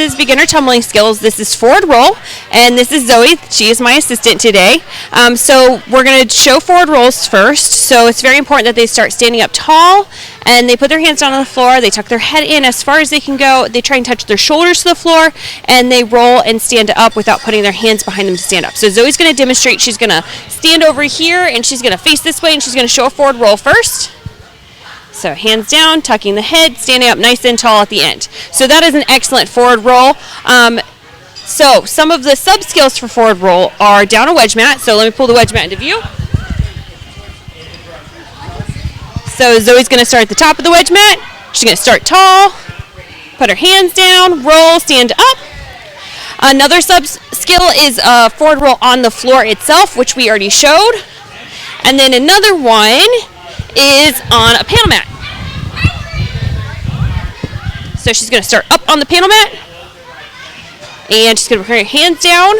This is beginner tumbling skills. This is forward roll, and this is Zoe. She is my assistant today. So we're going to show forward rolls first. So it's very important that they start standing up tall, and they put their hands down on the floor. They tuck their head in as far as they can go. They try and touch their shoulders to the floor, and they roll and stand up without putting their hands behind them to stand up. So Zoe's going to demonstrate. She's going to stand over here, and she's going to face this way, and she's going to show a forward roll first. So hands down, tucking the head, standing up nice and tall at the end. So that is an excellent forward roll. So some of the sub skills for forward roll are down a wedge mat. So let me pull the wedge mat into view. So Zoe's going to start at the top of the wedge mat. She's going to start tall, put her hands down, roll, stand up. Another sub skill is forward roll on the floor itself, which we already showed. And then another one is on a panel mat. So she's going to start up on the panel mat, and she's going to put her hands down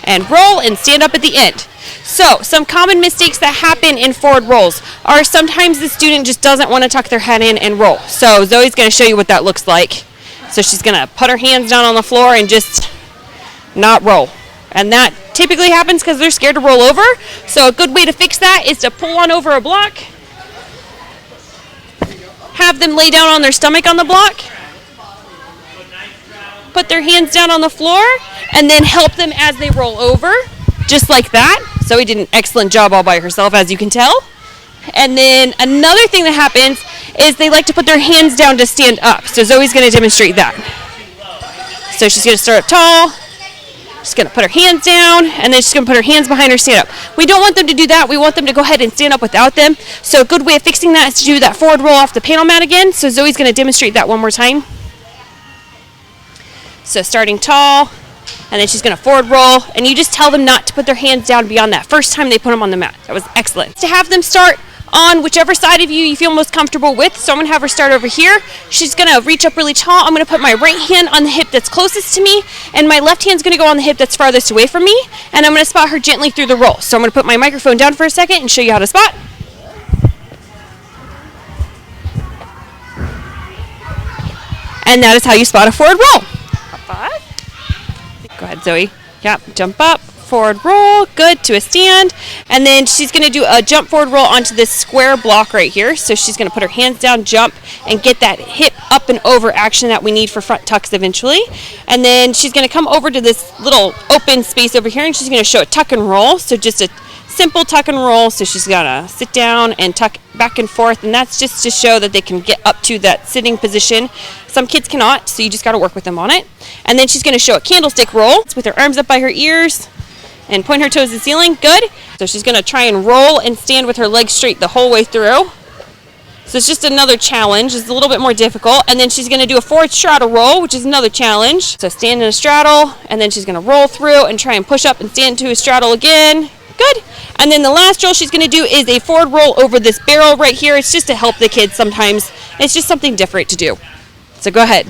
and roll and stand up at the end. So some common mistakes that happen in forward rolls are sometimes the student just doesn't want to tuck their head in and roll. So Zoe's going to show you what that looks like. So she's going to put her hands down on the floor and just not roll. And that typically happens because they're scared to roll over. So a good way to fix that is to pull on over a block, have them lay down on their stomach on the block, put their hands down on the floor, and then help them as they roll over, just like that. Zoe did an excellent job all by herself, as you can tell. And then another thing that happens is they like to put their hands down to stand up. So Zoe's going to demonstrate that. So she's going to start up tall. She's going to put her hands down, and then she's going to put her hands behind her, stand up. We don't want them to do that. We want them to go ahead and stand up without them. So a good way of fixing that is to do that forward roll off the panel mat again. So Zoe's going to demonstrate that one more time. So starting tall, and then she's going to forward roll, and you just tell them not to put their hands down beyond that first time they put them on the mat. That was excellent. To have them start on whichever side of you feel most comfortable with. So I'm going to have her start over here. She's going to reach up really tall. I'm going to put my right hand on the hip that's closest to me, and my left hand's going to go on the hip that's farthest away from me, and I'm going to spot her gently through the roll. So I'm going to put my microphone down for a second and show you how to spot. And that is how you spot a forward roll. Go ahead, Zoe. Yep, jump up. Forward roll, good, to a stand, and then she's going to do a jump forward roll onto this square block right here. So she's going to put her hands down, jump, and get that hip up and over action that we need for front tucks eventually. And then she's going to come over to this little open space over here, and she's going to show a tuck and roll. So just a simple tuck and roll. So she's going to sit down and tuck back and forth, and that's just to show that they can get up to that sitting position. Some kids cannot, so you just got to work with them on it. And then she's going to show a candlestick roll with her arms up by her ears and point her toes to the ceiling. Good. So she's going to try and roll and stand with her legs straight the whole way through. So it's just another challenge. It's a little bit more difficult. And then she's going to do a forward straddle roll, which is another challenge. So stand in a straddle, and then she's going to roll through and try and push up and stand to a straddle again. Good. And then the last roll she's going to do is a forward roll over this barrel right here. It's just to help the kids sometimes. It's just something different to do. So go ahead.